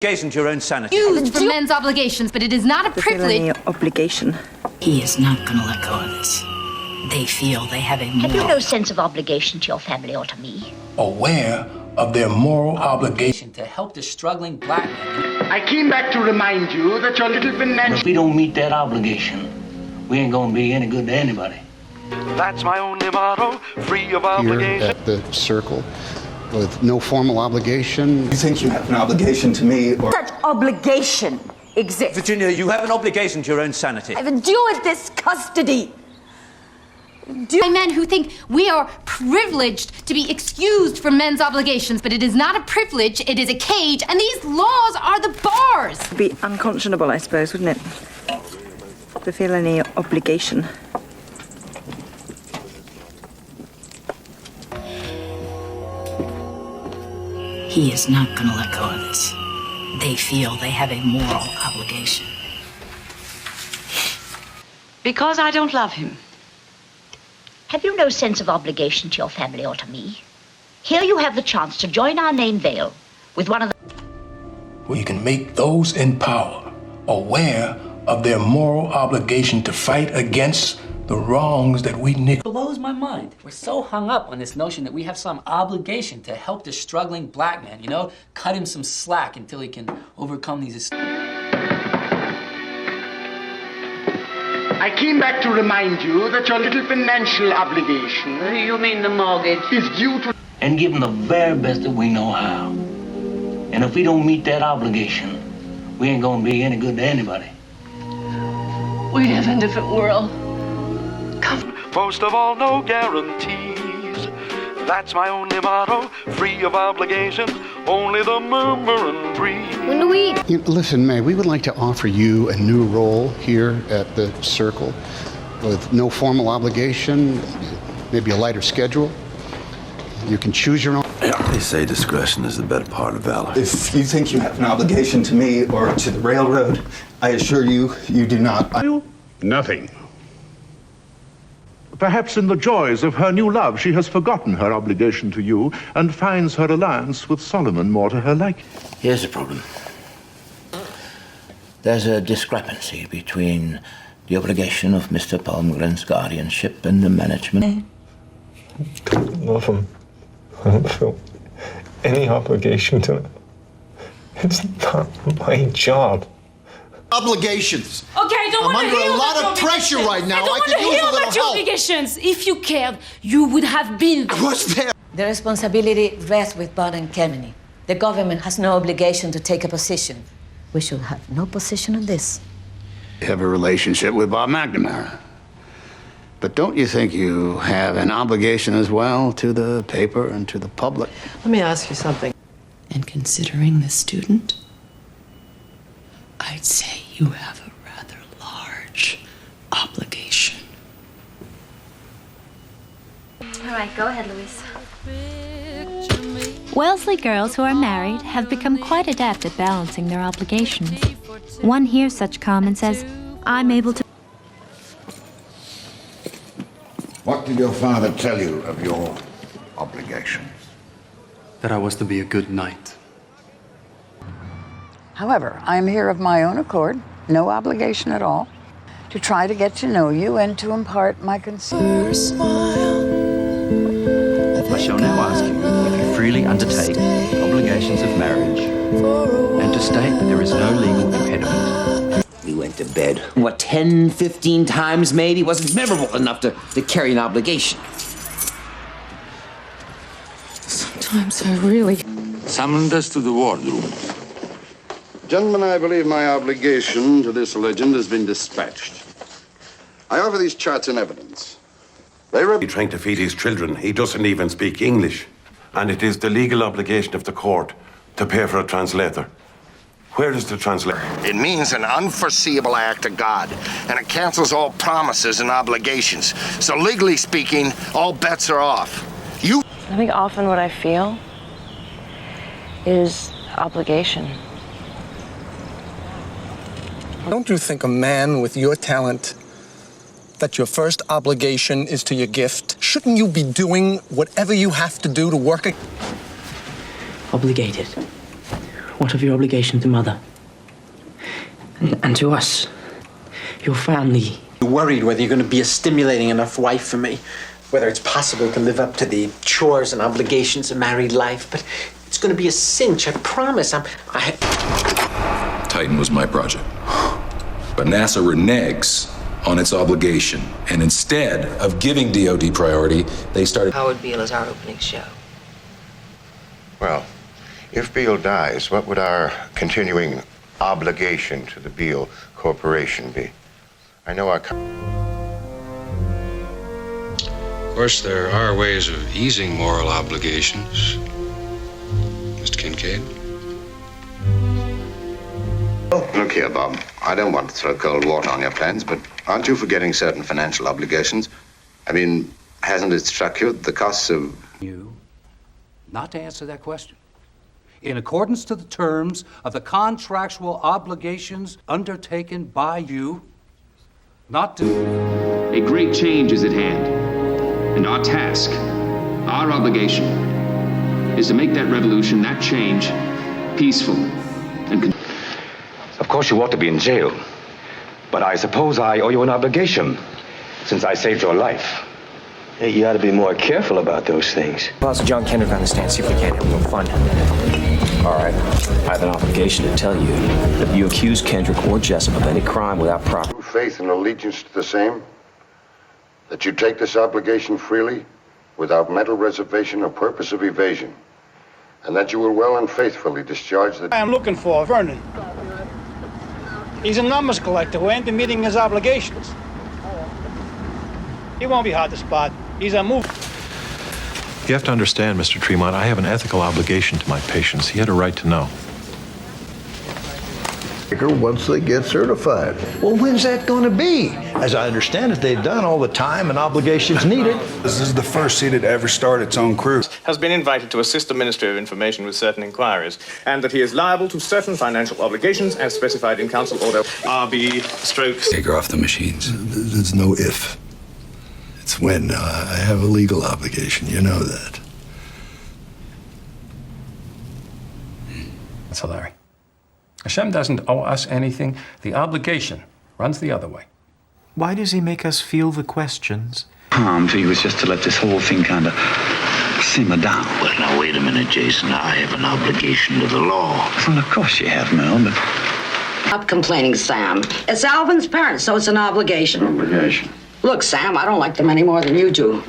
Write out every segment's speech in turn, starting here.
Obligation to your own sanity. Used for men's obligations, but it is not a privilege. Obligation. He is not going to let go of this. They feel they have a moral... Have you no sense of obligation to your family or to me? Aware of their moral obligation to help the struggling black man. I came back to remind you that your little financial... If we don't meet that obligation, we ain't gonna be any good to anybody. That's my only motto, free of obligation. Here at the circle, with no formal obligation. You think you have an obligation to me, or... Such obligation exists. Virginia, you have an obligation to your own sanity. I've endured this custody. By men who think we are privileged to be excused from men's obligations, but it is not a privilege, it is a cage, and these laws are the bars. It'd be unconscionable, I suppose, wouldn't it? To feel any obligation. He is not going to let go of this. They feel they have a moral obligation. Because I don't love him. Have you no sense of obligation to your family or to me? Here you have the chance to join our name veil with one of the... where you can make those in power aware of their moral obligation to fight against the wrongs that we It blows my mind. We're so hung up on this notion that we have some obligation to help the struggling black man, you know? Cut him some slack until he can overcome these... I came back to remind you that your little financial obligation... You mean the mortgage? ...is due to... And give them the very best that we know how. And if we don't meet that obligation, we ain't gonna be any good to anybody. We live in a different world. Most of all, no guarantees. That's my only motto, free of obligations, only the murmur and breeze. Listen, May, we would like to offer you a new role here at the circle with no formal obligation, maybe a lighter schedule. You can choose your own. They say discretion is the better part of valor. If you think you have an obligation to me or to the railroad, I assure you, you do not. Nothing. Perhaps in the joys of her new love, she has forgotten her obligation to you and finds her alliance with Solomon more to her liking. Here's the problem. There's a discrepancy between the obligation of Mr. Palmgren's guardianship and the management. I don't love him. I don't feel any obligation to him. It's not my job. Obligations. Okay, I don't want to hear I'm under a lot of pressure right now. I could use a little help. Obligations. If you cared, you would have been there. I was there. The responsibility rests with Bud and Kemeny. The government has no obligation to take a position. We should have no position on this. You have a relationship with Bob McNamara. But don't you think you have an obligation as well to the paper and to the public? Let me ask you something. And considering the student, I'd say you have a rather large obligation. All right, go ahead, Louise. Wellesley girls who are married have become quite adept at balancing their obligations. One hears such comments as, I'm able to... What did your father tell you of your obligations? That I was to be a good knight. However, I am here of my own accord, no obligation at all, to try to get to know you and to impart my concern. I shall now ask you if you freely undertake obligations of marriage and to state that there is no legal impediment. He went to bed, 10, 15 times maybe? Wasn't memorable enough to carry an obligation. Sometimes I really... Summoned us to the wardroom. Gentlemen, I believe my obligation to this legend has been dispatched. I offer these charts in evidence. He's trying to feed his children. He doesn't even speak English. And it is the legal obligation of the court to pay for a translator. Where is the translator? It means an unforeseeable act of God, and it cancels all promises and obligations. So legally speaking, all bets are off. I think often what I feel is obligation. Don't you think a man with your talent, that your first obligation is to your gift? Shouldn't you be doing whatever you have to do to work? Obligated. What of your obligation to Mother? And to us? Your family? You're worried whether you're going to be a stimulating enough wife for me, whether it's possible to live up to the chores and obligations of married life, but it's going to be a cinch, I promise. Titan was my project. But NASA reneges on its obligation, and instead of giving DoD priority, they started... Howard Beale is our opening show. Well, if Beale dies, what would our continuing obligation to the Beale Corporation be? I know our... Of course, there are ways of easing moral obligations, Mr. Kincaid. Look here, Bob. I don't want to throw cold water on your plans, but aren't you forgetting certain financial obligations? I mean, hasn't it struck you that the costs of... You not to answer that question. In accordance to the terms of the contractual obligations undertaken by you, not to... A great change is at hand, and our task, our obligation, is to make that revolution, that change, peaceful and... Of course you ought to be in jail, but I suppose I owe you an obligation, since I saved your life. Hey, you ought to be more careful about those things. Boss John Kendrick on the stand, see if we can't have a little fun. All right, I have an obligation to tell you that you accuse Kendrick or Jessup of any crime without proper... True faith and allegiance to the same? That you take this obligation freely, without mental reservation or purpose of evasion, and that you will well and faithfully discharge the... I am looking for Vernon. He's a numbers collector who ain't been meeting his obligations. He won't be hard to spot. He's a move. You have to understand, Mr. Tremont, I have an ethical obligation to my patients. He had a right to know. Once they get certified. Well, when's that going to be? As I understand it, they've done all the time and obligations needed. This is the first sea to ever start its own cruise. Has been invited to assist the Ministry of Information with certain inquiries, and that he is liable to certain financial obligations as specified in Council Order RB strokes. Take her off the machines. There's no if. It's when. I have a legal obligation. You know that. So, Larry, Hashem doesn't owe us anything. The obligation runs the other way. Why does he make us feel the questions? Harm for you is just to let this whole thing kind of simmer down. Well, now, wait a minute, Jason. I have an obligation to the law. Well, of course you have, Mel, but... Stop complaining, Sam. It's Alvin's parents, so it's an obligation. Obligation. Look, Sam, I don't like them any more than you do.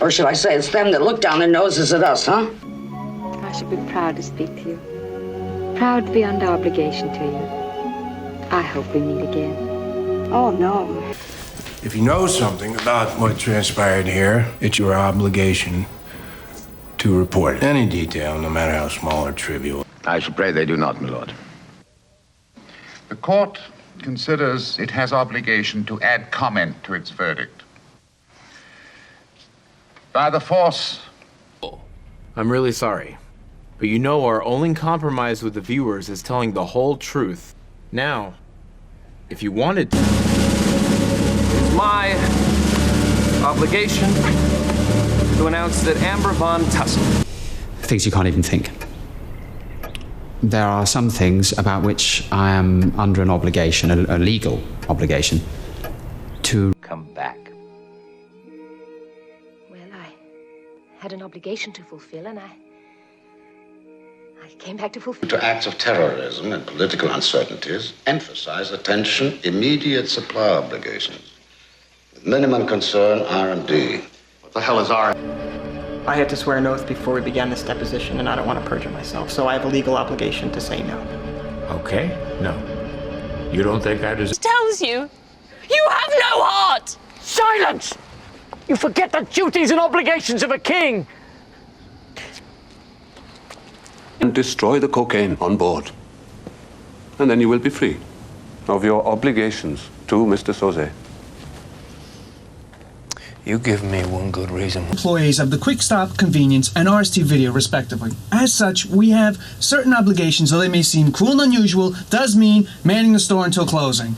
Or should I say it's them that look down their noses at us, huh? I should be proud to speak to you. Proud to be under obligation to you. I hope we meet again. Oh, no. If you know something about what transpired here, it's your obligation to report any detail, no matter how small or trivial. I should pray they do not, my lord. The court considers it has obligation to add comment to its verdict. By the force... I'm really sorry, but you know our only compromise with the viewers is telling the whole truth. Now, if you wanted to, it's my obligation to announce that Amber Von Tussle... Things you can't even think. There are some things about which I am under an obligation, a legal obligation, to come back. Well, I had an obligation to fulfill, and I came back to fulfill. To acts of terrorism and political uncertainties, emphasize attention, immediate supply obligations. With minimum concern, R&D. What the hell is R? I had to swear an oath before we began this deposition, and I don't want to perjure myself, so I have a legal obligation to say no. Okay, no. You don't think I deserve... Tells you, you have no heart! Silence! You forget the duties and obligations of a king! And destroy the cocaine on board. And then you will be free of your obligations to Mr. Sauzet. You give me one good reason. Employees of the Quick Stop, Convenience, and RST Video, respectively. As such, we have certain obligations, though they may seem cruel and unusual, does mean manning the store until closing.